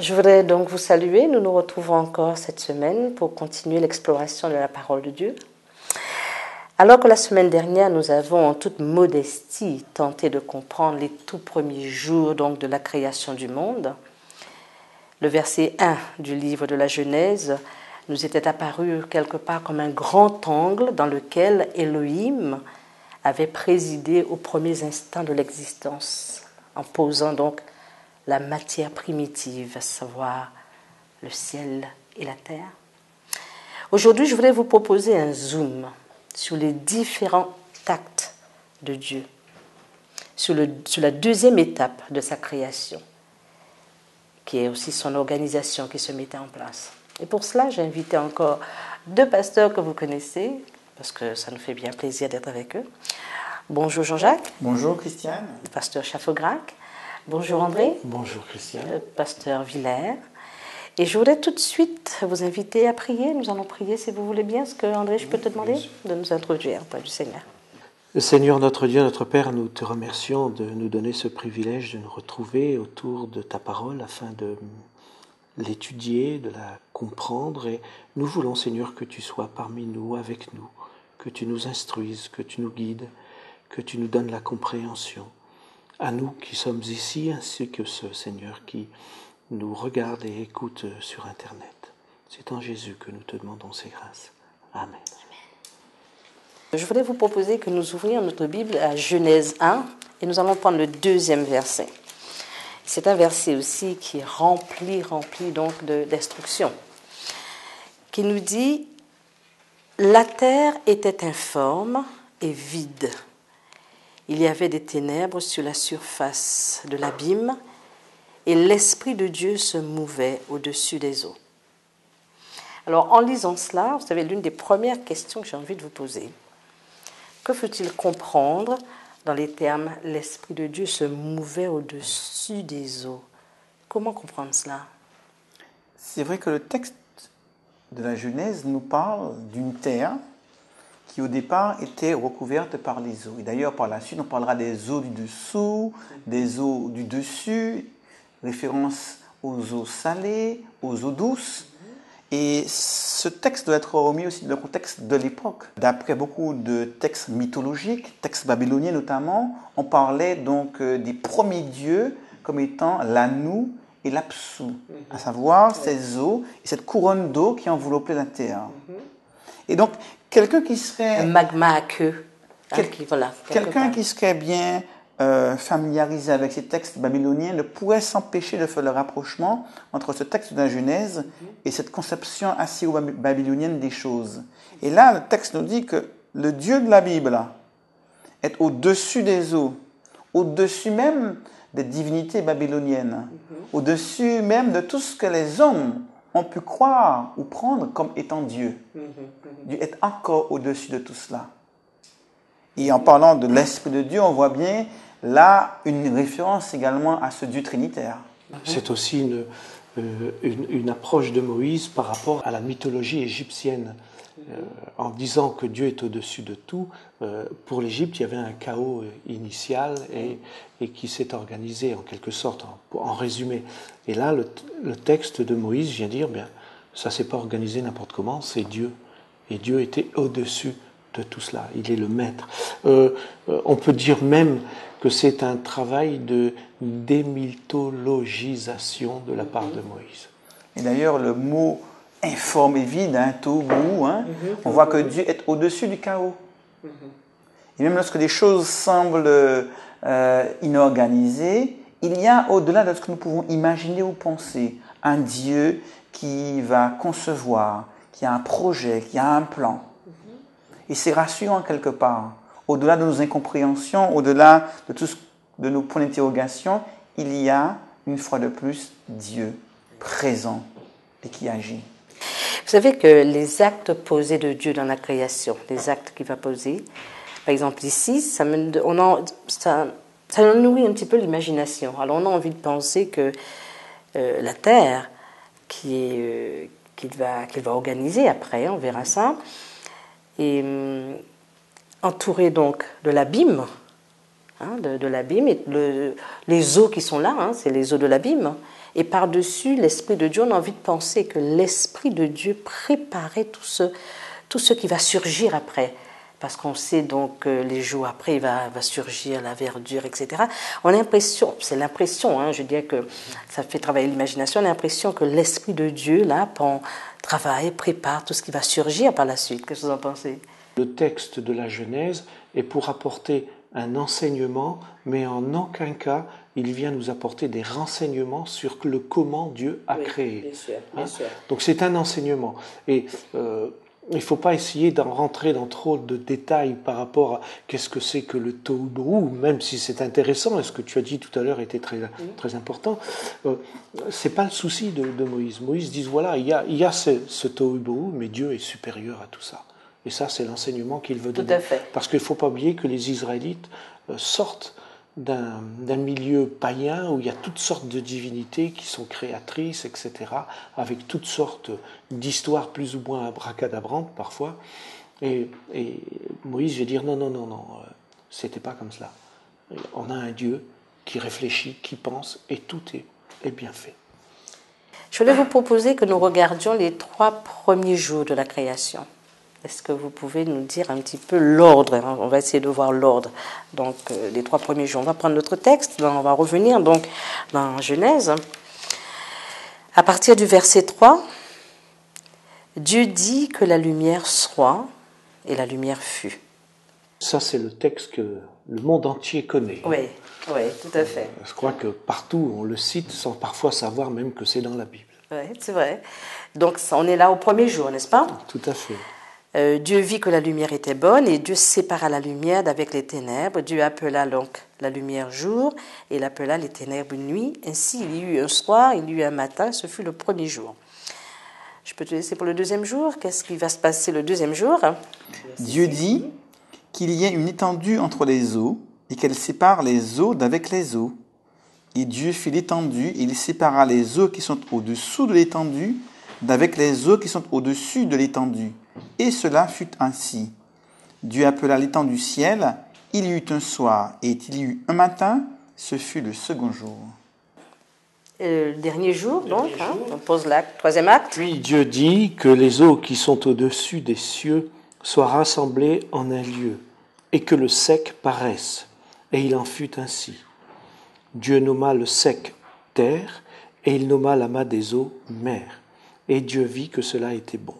Je voudrais donc vous saluer. Nous nous retrouvons encore cette semaine pour continuer l'exploration de la parole de Dieu. Alors que la semaine dernière, nous avons en toute modestie tenté de comprendre les tout premiers jours donc, de la création du monde, le verset 1 du livre de la Genèse nous était apparu quelque part comme un grand angle dans lequel Elohim avait présidé aux premiers instants de l'existence, en posant donc la matière primitive, à savoir le ciel et la terre. Aujourd'hui, je voudrais vous proposer un zoom sur les différents actes de Dieu, sur la deuxième étape de sa création, qui est aussi son organisation qui se mettait en place. Et pour cela, j'ai invité encore deux pasteurs que vous connaissez, parce que ça nous fait bien plaisir d'être avec eux. Bonjour Jean-Jacques. Bonjour Christiane. Le pasteur Chaffograc. Bonjour André. Bonjour Christiane. Le pasteur Villers. Et je voudrais tout de suite vous inviter à prier. Nous allons prier si vous voulez bien. Est-ce que André, je peux te demander de nous introduire auprès du Seigneur? Seigneur notre Dieu, notre Père, nous te remercions de nous donner ce privilège de nous retrouver autour de ta parole afin de l'étudier, de la comprendre. Et nous voulons, Seigneur, que tu sois parmi nous, avec nous, que tu nous instruises, que tu nous guides, que tu nous donnes la compréhension. À nous qui sommes ici, ainsi que ceux, Seigneur, qui nous regardent et écoutent sur Internet. C'est en Jésus que nous te demandons ces grâces. Amen. Je voudrais vous proposer que nous ouvrions notre Bible à Genèse 1 et nous allons prendre le deuxième verset. C'est un verset aussi qui est rempli donc d'instructions, qui nous dit « La terre était informe et vide. Il y avait des ténèbres sur la surface de l'abîme et l'Esprit de Dieu se mouvait au-dessus des eaux. » Alors, en lisant cela, vous savez, l'une des premières questions que j'ai envie de vous poser, que faut-il comprendre dans les termes « l'Esprit de Dieu se mouvait au-dessus des eaux » ? Comment comprendre cela ? C'est vrai que le texte de la Genèse nous parle d'une terre qui au départ était recouverte par les eaux. Et d'ailleurs, par la suite, on parlera des eaux du dessous, des eaux du dessus, référence aux eaux salées, aux eaux douces. Et ce texte doit être remis aussi dans le contexte de l'époque. D'après beaucoup de textes mythologiques, textes babyloniens notamment, on parlait donc des premiers dieux comme étant l'Anu et l'Apsu, à savoir ces eaux et cette couronne d'eau qui enveloppait la terre. Et donc, quelqu'un qui serait... Un magma à queue. Quelqu'un qui serait bien familiarisé avec ces textes babyloniens ne pourrait s'empêcher de faire le rapprochement entre ce texte de la Genèse et cette conception assyro-babylonienne des choses. Et là, le texte nous dit que le Dieu de la Bible est au-dessus des eaux, au-dessus même des divinités babyloniennes, au-dessus même de tout ce que les hommes ont pu croire ou prendre comme étant Dieu. Dieu est encore au-dessus de tout cela. Et en parlant de l'Esprit de Dieu, on voit bien là une référence également à ce Dieu trinitaire. C'est aussi une approche de Moïse par rapport à la mythologie égyptienne. En disant que Dieu est au-dessus de tout, pour l'Égypte, il y avait un chaos initial et qui s'est organisé en quelque sorte, en résumé. Et là, le texte de Moïse vient dire, bien, ça ne s'est pas organisé n'importe comment, c'est Dieu. Et Dieu était au-dessus de tout cela, il est le maître. On peut dire même que c'est un travail de démythologisation de la part de Moïse. Et d'ailleurs, le mot informe et vide, tohu, on voit que Dieu est au-dessus du chaos. Et même lorsque les choses semblent inorganisées, il y a au-delà de ce que nous pouvons imaginer ou penser, un Dieu qui va concevoir, qui a un projet, qui a un plan. Et c'est rassurant quelque part. Au-delà de nos incompréhensions, au-delà de nos points d'interrogation, il y a, une fois de plus, Dieu présent et qui agit. Vous savez que les actes posés de Dieu dans la création, les actes qu'il va poser, par exemple ici, ça nourrit un petit peu l'imagination. Alors on a envie de penser que la terre qu'il va organiser après, on verra ça, et entourée donc de l'abîme, de l'abîme, et les eaux qui sont là, c'est les eaux de l'abîme. Et par-dessus, l'Esprit de Dieu, on a envie de penser que l'Esprit de Dieu préparait tout ce qui va surgir après. Parce qu'on sait donc que les jours après, il va surgir la verdure, etc. On a l'impression, c'est l'impression, je dirais que ça fait travailler l'imagination, on a l'impression que l'Esprit de Dieu, là, travaille, prépare tout ce qui va surgir par la suite. Qu'est-ce que vous en pensez? Le texte de la Genèse est pour apporter un enseignement, mais en aucun cas il vient nous apporter des renseignements sur le comment Dieu a créé. Bien sûr, bien sûr. Donc c'est un enseignement. Et il ne faut pas essayer d'en rentrer dans trop de détails par rapport à qu'est-ce que c'est que le tohu bohu, même si c'est intéressant, et ce que tu as dit tout à l'heure était très, très important. C'est pas le souci de Moïse. Moïse dit, voilà, il y a ce tohu bohu, mais Dieu est supérieur à tout ça. Et ça, c'est l'enseignement qu'il veut donner. Tout à fait. Parce qu'il ne faut pas oublier que les Israélites sortent d'un milieu païen où il y a toutes sortes de divinités qui sont créatrices, etc., avec toutes sortes d'histoires plus ou moins abracadabrantes parfois. Et Moïse va dire non, c'était pas comme cela. On a un Dieu qui réfléchit, qui pense, et tout est bien fait. Je voulais vous proposer que nous regardions les 3 premiers jours de la création. Est-ce que vous pouvez nous dire un petit peu l'ordre? On va essayer de voir l'ordre. Donc, les 3 premiers jours. On va prendre notre texte, on va revenir donc dans Genèse. À partir du verset 3, Dieu dit que la lumière soit, et la lumière fut. Ça, c'est le texte que le monde entier connaît. Oui, tout à fait. Je crois que partout, on le cite sans parfois savoir même que c'est dans la Bible. Oui, c'est vrai. Donc, on est là au premier jour, n'est-ce pas? Tout à fait. Dieu vit que la lumière était bonne et Dieu sépara la lumière d'avec les ténèbres. Dieu appela donc la lumière jour et il appela les ténèbres nuit. Ainsi, il y eut un soir, il y eut un matin, ce fut le premier jour. Je peux te laisser pour le deuxième jour. Qu'est-ce qui va se passer le deuxième jour? Dieu dit qu'il y ait une étendue entre les eaux et qu'elle sépare les eaux d'avec les eaux. Et Dieu fit l'étendue et il sépara les eaux qui sont au-dessous de l'étendue d'avec les eaux qui sont au-dessus de l'étendue. Et cela fut ainsi. Dieu appela l'étendue ciel, il y eut un soir, et il y eut un matin, ce fut le second jour. Le dernier jour, donc, on pose l'acte, troisième acte. Puis Dieu dit que les eaux qui sont au-dessus des cieux soient rassemblées en un lieu, et que le sec paraisse. Et il en fut ainsi. Dieu nomma le sec terre, et il nomma l'amas des eaux mer. Et Dieu vit que cela était bon.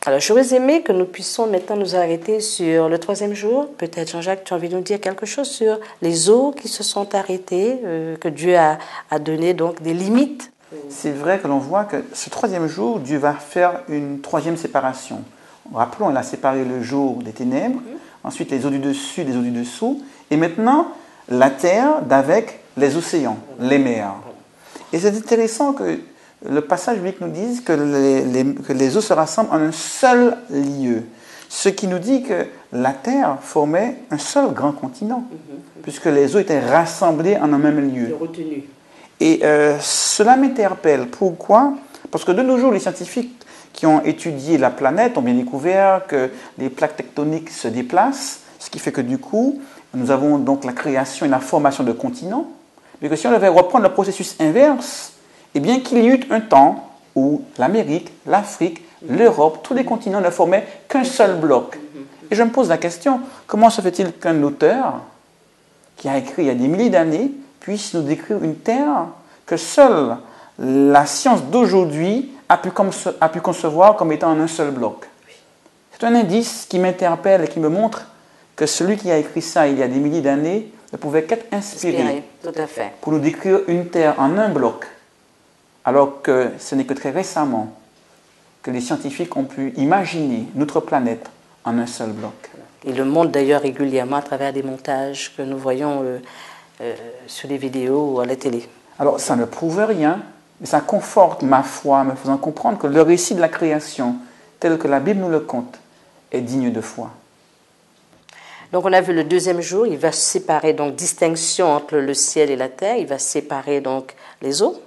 Alors, j'aurais aimé que nous puissions maintenant nous arrêter sur le troisième jour. Peut-être, Jean-Jacques, tu as envie de nous dire quelque chose sur les eaux qui se sont arrêtées, que Dieu a donné donc des limites. C'est vrai que l'on voit que ce troisième jour, Dieu va faire une troisième séparation. Rappelons, il a séparé le jour des ténèbres, ensuite les eaux du dessus, les eaux du dessous, et maintenant la terre d'avec les océans, les mers. Et c'est intéressant que le passage biblique nous dise que les eaux se rassemblent en un seul lieu. Ce qui nous dit que la terre formait un seul grand continent, puisque les eaux étaient rassemblées en un même lieu. Et cela m'interpelle. Pourquoi? Parce que de nos jours, les scientifiques qui ont étudié la planète ont bien découvert que les plaques tectoniques se déplacent, ce qui fait que du coup, nous avons donc la création et la formation de continents. Mais que si on devait reprendre le processus inverse, eh bien qu'il y eut un temps où l'Amérique, l'Afrique, l'Europe, tous les continents ne formaient qu'un seul bloc. Et je me pose la question, comment se fait-il qu'un auteur qui a écrit il y a des milliers d'années puisse nous décrire une terre que seule la science d'aujourd'hui a pu concevoir comme étant en un seul bloc? C'est un indice qui m'interpelle et qui me montre que celui qui a écrit ça il y a des milliers d'années ne pouvait qu'être inspiré Tout à fait. pour nous décrire une terre en un bloc. Alors que ce n'est que très récemment que les scientifiques ont pu imaginer notre planète en un seul bloc. Ils le montrent d'ailleurs régulièrement à travers des montages que nous voyons sur les vidéos ou à la télé. Alors ça ne prouve rien, mais ça conforte ma foi, me faisant comprendre que le récit de la création, tel que la Bible nous le conte, est digne de foi. Donc on a vu le deuxième jour, il va séparer, donc distinction entre le ciel et la terre, il va séparer donc les eaux.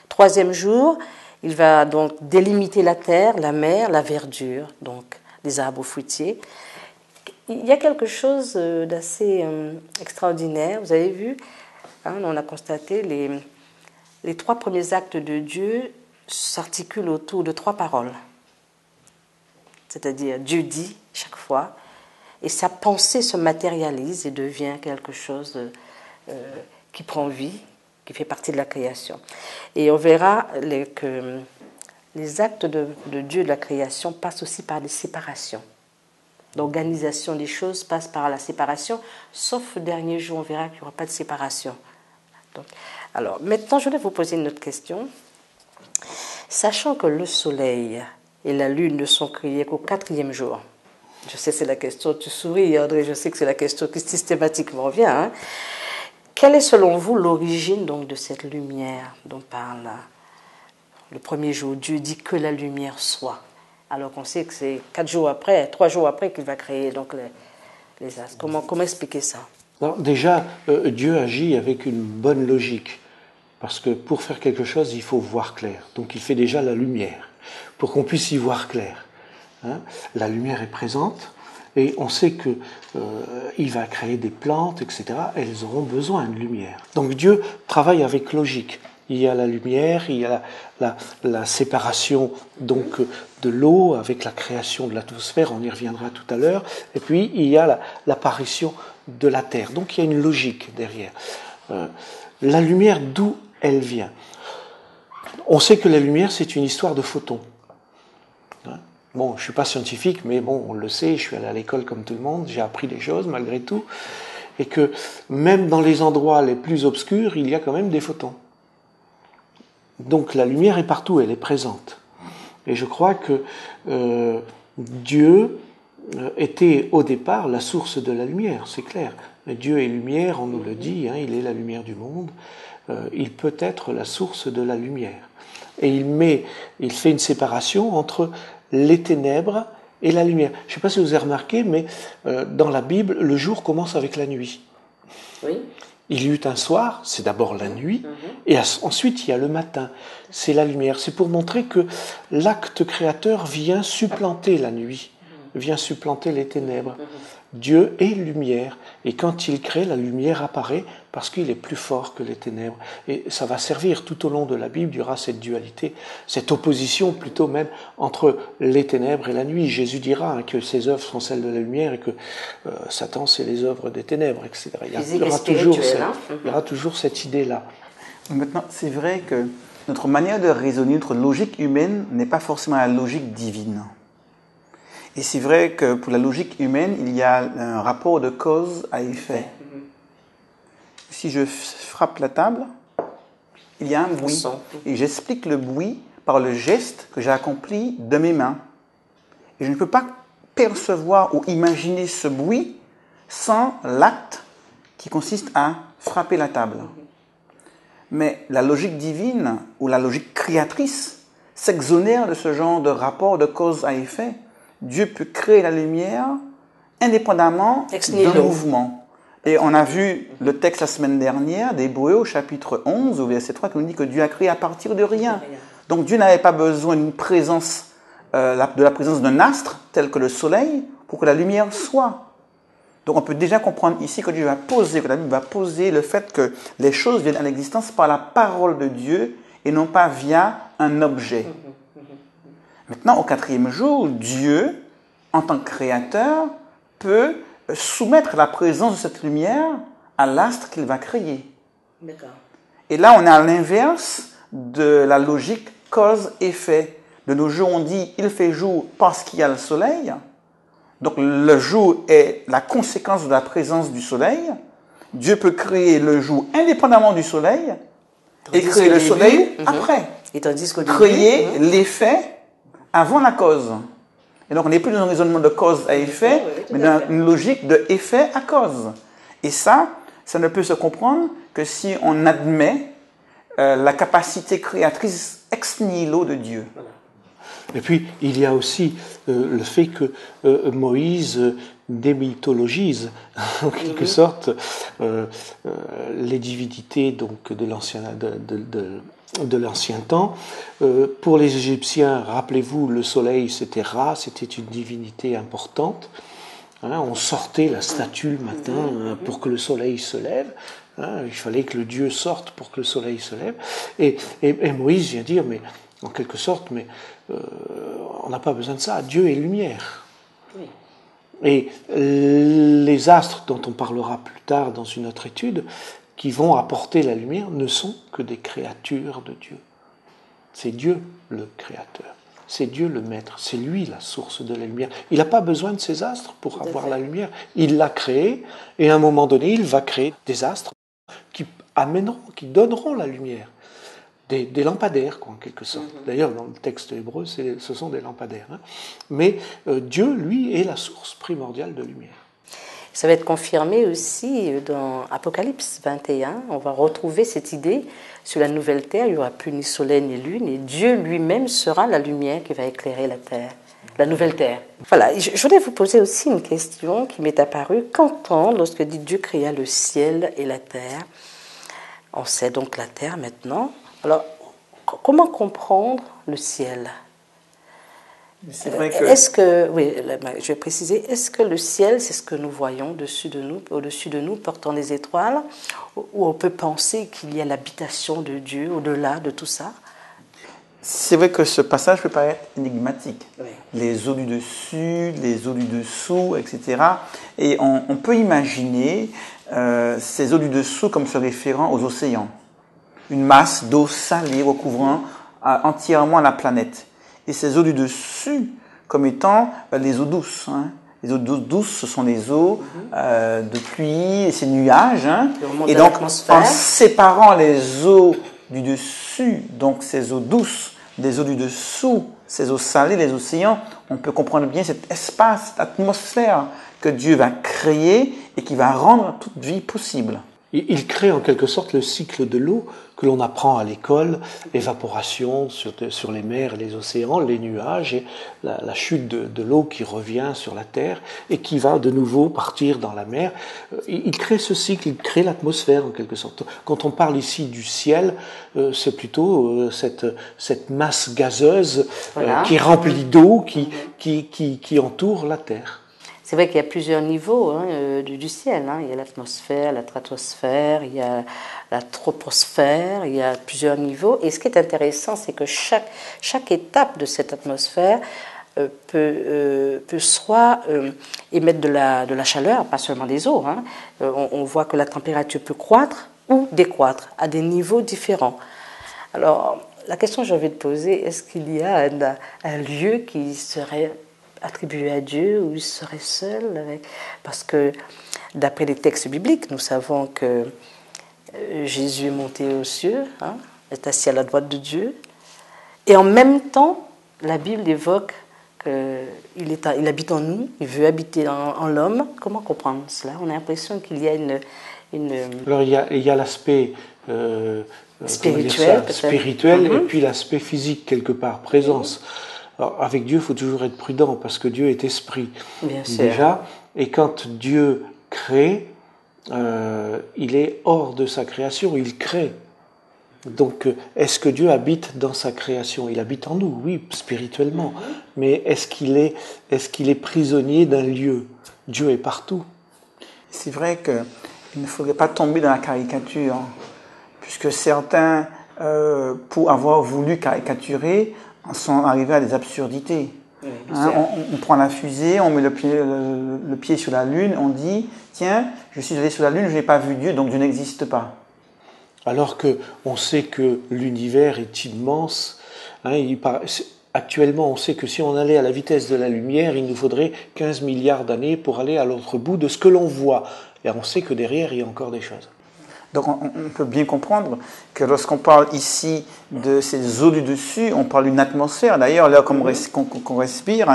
Troisième jour, il va donc délimiter la terre, la mer, la verdure, donc les arbres fruitiers. il y a quelque chose d'assez extraordinaire. Vous avez vu, hein, on a constaté les 3 premiers actes de Dieu s'articulent autour de 3 paroles. C'est-à-dire Dieu dit chaque fois, et sa pensée se matérialise et devient quelque chose qui prend vie, qui fait partie de la création. Et on verra que les actes de Dieu de la création passent aussi par des séparations. L'organisation des choses passe par la séparation, sauf le dernier jour, on verra qu'il n'y aura pas de séparation. Donc, alors, maintenant, je voulais vous poser une autre question. Sachant que le soleil et la lune ne sont créés qu'au 4e jour, je sais, c'est la question, tu souris, André, je sais que c'est la question qui systématiquement revient. Hein. Quelle est selon vous l'origine donc de cette lumière dont parle le premier jour? Dieu dit que la lumière soit. Alors qu'on sait que c'est 3 jours après qu'il va créer donc les astres. Comment expliquer ça? Alors, déjà, Dieu agit avec une bonne logique. Parce que pour faire quelque chose, il faut voir clair. Donc il fait déjà la lumière, pour qu'on puisse y voir clair. Hein, la lumière est présente, et on sait qu'il va créer des plantes, etc. Elles auront besoin de lumière. Donc Dieu travaille avec logique. Il y a la lumière, il y a la séparation donc de l'eau avec la création de l'atmosphère, on y reviendra tout à l'heure, et puis il y a l'apparition de la terre. Donc il y a une logique derrière. La lumière, d'où elle vient? On sait que la lumière, c'est une histoire de photons. Bon, je ne suis pas scientifique, mais bon, on le sait, je suis allé à l'école comme tout le monde, j'ai appris des choses malgré tout, et que même dans les endroits les plus obscurs, il y a quand même des photons. Donc la lumière est partout, elle est présente. Et je crois que Dieu était au départ la source de la lumière, c'est clair. Mais Dieu est lumière, on nous le dit, hein, il est la lumière du monde. Il peut être la source de la lumière. Et il fait une séparation entre les ténèbres et la lumière. Je ne sais pas si vous avez remarqué, mais dans la Bible, le jour commence avec la nuit. Oui. Il y eut un soir, c'est d'abord la nuit, et ensuite il y a le matin, c'est la lumière. C'est pour montrer que l'acte créateur vient supplanter la nuit, vient supplanter les ténèbres. Dieu est lumière, et quand il crée, la lumière apparaît parce qu'il est plus fort que les ténèbres. Et ça va servir tout au long de la Bible, il y aura cette dualité, cette opposition plutôt même entre les ténèbres et la nuit. Jésus dira que ses œuvres sont celles de la lumière et que Satan c'est les œuvres des ténèbres, etc. Il y aura toujours cette idée-là. Maintenant, c'est vrai que notre manière de raisonner, notre logique humaine n'est pas forcément la logique divine. Et c'est vrai que pour la logique humaine, il y a un rapport de cause à effet. Si je frappe la table, il y a un bruit. Et j'explique le bruit par le geste que j'ai accompli de mes mains. Et je ne peux pas percevoir ou imaginer ce bruit sans l'acte qui consiste à frapper la table. Mais la logique divine ou la logique créatrice s'exonère de ce genre de rapport de cause à effet. Dieu peut créer la lumière indépendamment d'un mouvement. Et on a vu le texte la semaine dernière d'Hébreux au chapitre 11, au verset 3, qui nous dit que Dieu a créé à partir de rien. Donc Dieu n'avait pas besoin d'une présence, de la présence d'un astre tel que le soleil pour que la lumière soit. Donc on peut déjà comprendre ici que Dieu va poser, que la Bible va poser le fait que les choses viennent à l'existence par la parole de Dieu et non pas via un objet. Maintenant, au 4e jour, Dieu, en tant que créateur, peut soumettre la présence de cette lumière à l'astre qu'il va créer. D'accord. Et là, on est à l'inverse de la logique cause-effet. De nos jours, on dit « il fait jour parce qu'il y a le soleil ». Donc, le jour est la conséquence de la présence du soleil. Dieu peut créer le jour indépendamment du soleil et créer le soleil après. Et tandis qu'au créer l'effet avant la cause. Et donc, on n'est plus dans un raisonnement de cause à effet, mais dans une logique de effet à cause. Et ça ne peut se comprendre que si on admet la capacité créatrice ex nihilo de Dieu. Et puis, il y a aussi le fait que Moïse démythologise, en quelque sorte, les divinités donc, de l'ancien temps. Pour les Égyptiens, rappelez-vous, le soleil, c'était Ra, c'était une divinité importante. On sortait la statue le matin pour que le soleil se lève. Il fallait que le Dieu sorte pour que le soleil se lève. Et Moïse vient dire, mais en quelque sorte, on n'a pas besoin de ça. Dieu est lumière. Oui. Et les astres dont on parlera plus tard dans une autre étude, qui vont apporter la lumière, ne sont que des créatures de Dieu. C'est Dieu le créateur. C'est Dieu le maître. C'est lui la source de la lumière. Il n'a pas besoin de ces astres pour avoir la lumière. Il l'a créé et à un moment donné, il va créer des astres qui amèneront, qui donneront la lumière. Des lampadaires, quoi, en quelque sorte. D'ailleurs, dans le texte hébreu, ce sont des lampadaires. Mais Dieu, lui, est la source primordiale de lumière. Ça va être confirmé aussi dans Apocalypse 21. On va retrouver cette idée sur la nouvelle terre. Il n'y aura plus ni soleil ni lune. Et Dieu lui-même sera la lumière qui va éclairer la terre, la nouvelle terre. Voilà, je voulais vous poser aussi une question qui m'est apparue. Qu'entend lorsque dit Dieu créa le ciel et la terre? On sait donc la terre maintenant. Alors, comment comprendre le ciel? C'est vrai que... Est-ce que, oui, je vais préciser, est-ce que le ciel, c'est ce que nous voyons au-dessus de nous, portant des étoiles, ou on peut penser qu'il y a l'habitation de Dieu au-delà de tout ça? C'est vrai que ce passage peut paraître énigmatique. Oui. Les eaux du dessus, les eaux du dessous, etc. Et on peut imaginer ces eaux du dessous comme se référant aux océans. Une masse d'eau salée recouvrant entièrement la planète. Et ces eaux du dessus comme étant les eaux douces. Les eaux douces, ce sont les eaux de pluie et ces nuages. Et donc, en séparant les eaux du dessus, donc ces eaux douces, des eaux du dessous, ces eaux salées, les océans, on peut comprendre bien cet espace, cette atmosphère que Dieu va créer et qui va rendre toute vie possible. Il crée en quelque sorte le cycle de l'eau que l'on apprend à l'école, l'évaporation sur les mers et les océans, les nuages et la chute de l'eau qui revient sur la terre et qui va de nouveau partir dans la mer. Il crée ce cycle, il crée l'atmosphère en quelque sorte. Quand on parle ici du ciel, c'est plutôt cette masse gazeuse qui est remplie d'eau, qui entoure la terre. C'est vrai qu'il y a plusieurs niveaux du ciel. Il y a l'atmosphère, la stratosphère, il y a la troposphère, il y a plusieurs niveaux. Et ce qui est intéressant, c'est que chaque étape de cette atmosphère peut soit émettre de la chaleur, pas seulement des eaux. On voit que la température peut croître ou décroître à des niveaux différents. Alors, la question que j'ai envie de poser, est-ce qu'il y a un lieu qui serait attribué à Dieu ou il serait seul Parce que d'après les textes bibliques, nous savons que Jésus est monté aux cieux, est assis à la droite de Dieu, et en même temps, la Bible évoque qu'il habite en nous, il veut habiter en l'homme. Comment comprendre cela? On a l'impression qu'il y a une... Alors il y a l'aspect spirituel et puis l'aspect physique quelque part, présence. Alors, avec Dieu, il faut toujours être prudent parce que Dieu est esprit. Bien sûr. Déjà, et quand Dieu crée, il est hors de sa création, il crée. Donc, est-ce que Dieu habite dans sa création? Il habite en nous, oui, spirituellement. Mais est-ce qu'il est prisonnier d'un lieu? Dieu est partout. C'est vrai qu'il ne faudrait pas tomber dans la caricature, puisque certains, pour avoir voulu caricaturer, sont arrivés à des absurdités. Oui, on prend la fusée, on met le pied sur la Lune, on dit, tiens, je suis allé sur la Lune, je n'ai pas vu Dieu, donc Dieu n'existe pas. Alors qu'on sait que l'univers est immense. Actuellement, on sait que si on allait à la vitesse de la lumière, il nous faudrait 15 milliards d'années pour aller à l'autre bout de ce que l'on voit. Et on sait que derrière, il y a encore des choses. Donc on peut bien comprendre que lorsqu'on parle ici de ces eaux du dessus, on parle d'une atmosphère. D'ailleurs, là, qu'on respire,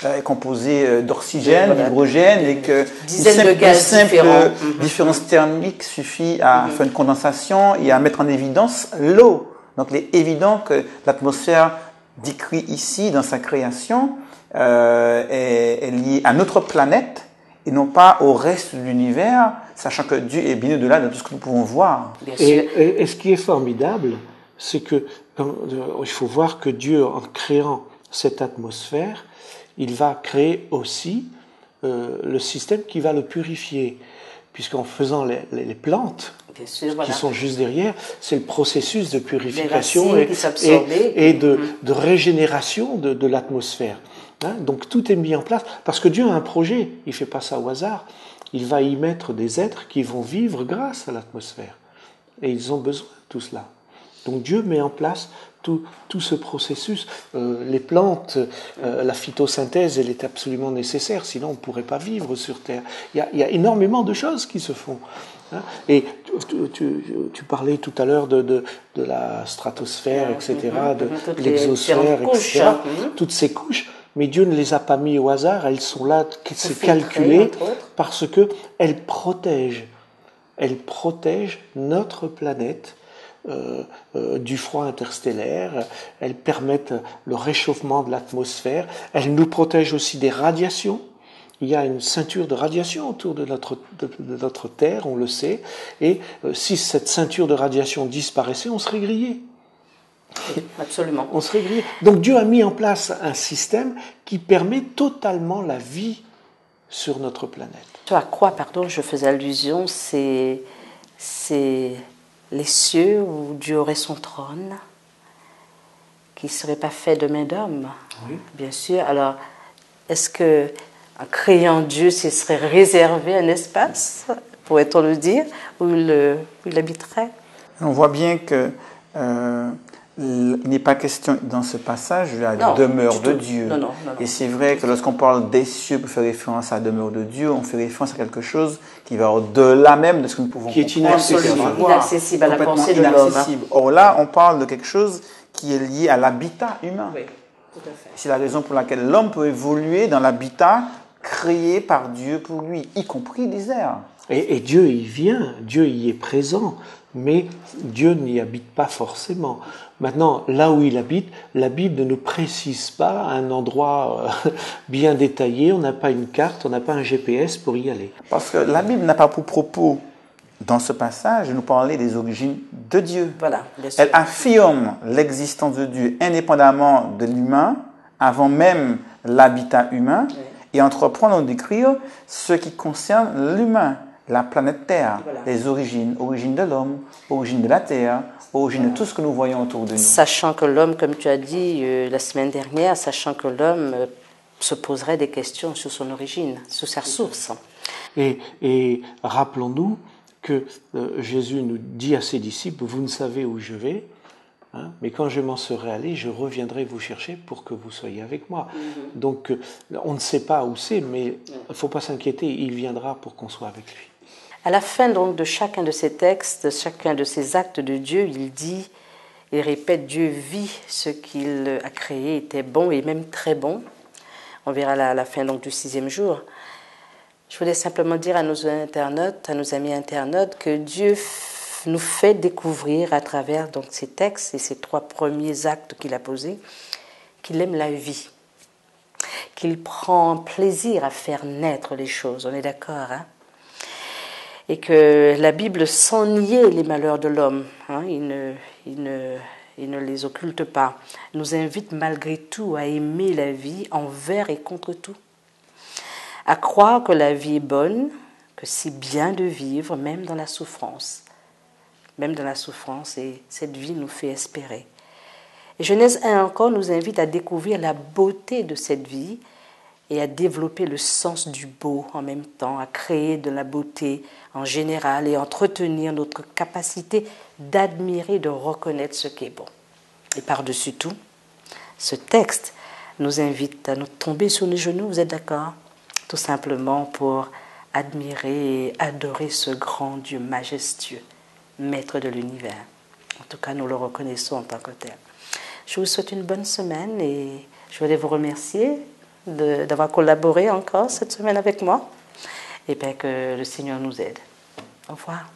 est composé d'oxygène, d'hydrogène, et que une simple différence thermique suffit à faire une condensation et à mettre en évidence l'eau. Donc il est évident que l'atmosphère décrite ici dans sa création est liée à notre planète et non pas au reste de l'univers, sachant que Dieu est bien au-delà de tout ce que nous pouvons voir. Et ce qui est formidable, c'est que il faut voir que Dieu, en créant cette atmosphère, il va créer aussi le système qui va le purifier. Puisqu'en faisant les plantes, Bien sûr, qui voilà. sont juste derrière, c'est le processus de purification Les racines et de régénération de l'atmosphère. Hein, donc tout est mis en place, parce que Dieu a un projet, il ne fait pas ça au hasard, il va y mettre des êtres qui vont vivre grâce à l'atmosphère. Et ils ont besoin de tout cela. Donc Dieu met en place tout ce processus. Les plantes, la phytosynthèse, elle est absolument nécessaire, sinon on ne pourrait pas vivre sur Terre. Il y a énormément de choses qui se font. Hein. Et tu parlais tout à l'heure de la stratosphère, etc., de l'exosphère, etc., toutes ces couches. Mais Dieu ne les a pas mis au hasard, elles sont là, c'est calculé, parce qu'elles protègent notre planète du froid interstellaire, elles permettent le réchauffement de l'atmosphère, elles nous protègent aussi des radiations. Il y a une ceinture de radiation autour de notre Terre, on le sait, et si cette ceinture de radiation disparaissait, on serait grillé. Absolument. On serait grillé. Donc Dieu a mis en place un système qui permet totalement la vie sur notre planète. Ce à quoi, pardon, je faisais allusion, c'est les cieux où Dieu aurait son trône, qui ne serait pas fait de main d'homme, oui. Bien sûr. Alors, est-ce que en créant Dieu, ce serait réservé un espace, pourrait-on le dire, où il habiterait? On voit bien que il n'est pas question dans ce passage de la demeure de Dieu. Non. Et c'est vrai que lorsqu'on parle des cieux pour faire référence à la demeure de Dieu, on fait référence à quelque chose qui va au-delà même de ce que nous pouvons comprendre. Qui est inaccessible à la pensée de l'homme. Or là, on parle de quelque chose qui est lié à l'habitat humain. Oui, tout à fait. C'est la raison pour laquelle l'homme peut évoluer dans l'habitat créé par Dieu pour lui, y compris les airs. Et Dieu y vient, Dieu y est présent, mais Dieu n'y habite pas forcément. Maintenant, là où il habite, la Bible ne nous précise pas un endroit bien détaillé, on n'a pas une carte, on n'a pas un GPS pour y aller. Parce que la Bible n'a pas pour propos, dans ce passage, de nous parler des origines de Dieu. Voilà, bien sûr. Elle affirme l'existence de Dieu indépendamment de l'humain, avant même l'habitat humain, oui. Et entreprend de décrire ce qui concerne l'humain. La planète Terre, voilà. Les origines de l'homme, origine de la Terre, origine de tout ce que nous voyons autour de nous. Sachant que l'homme, comme tu as dit la semaine dernière, sachant que l'homme se poserait des questions sur son origine, sur sa source. Et rappelons-nous que Jésus nous dit à ses disciples, vous ne savez où je vais, hein, mais quand je m'en serai allé, je reviendrai vous chercher pour que vous soyez avec moi. Mm-hmm. Donc on ne sait pas où c'est, mais il ne faut pas s'inquiéter, il viendra pour qu'on soit avec lui. À la fin donc de chacun de ces textes, de chacun de ces actes de Dieu, il répète, Dieu vit ce qu'il a créé était bon et même très bon. On verra à la fin donc du 6e jour. Je voulais simplement dire à nos internautes, à nos amis internautes, que Dieu nous fait découvrir à travers donc ces textes et ces 3 premiers actes qu'il a posés, qu'il aime la vie, qu'il prend plaisir à faire naître les choses. On est d'accord, hein? Et que la Bible, sans nier les malheurs de l'homme, hein, il ne les occulte pas, nous invite malgré tout à aimer la vie envers et contre tout, à croire que la vie est bonne, que c'est bien de vivre, même dans la souffrance. Même dans la souffrance, et cette vie nous fait espérer. Et Genèse 1 encore nous invite à découvrir la beauté de cette vie et à développer le sens du beau en même temps, à créer de la beauté en général et entretenir notre capacité d'admirer, de reconnaître ce qui est bon. Et par-dessus tout, ce texte nous invite à nous tomber sur les genoux, vous êtes d'accord? Tout simplement pour admirer et adorer ce grand Dieu majestueux, maître de l'univers. En tout cas, nous le reconnaissons en tant que tel. Je vous souhaite une bonne semaine et je voulais vous remercier d'avoir collaboré encore cette semaine avec moi et bien que le Seigneur nous aide. Au revoir.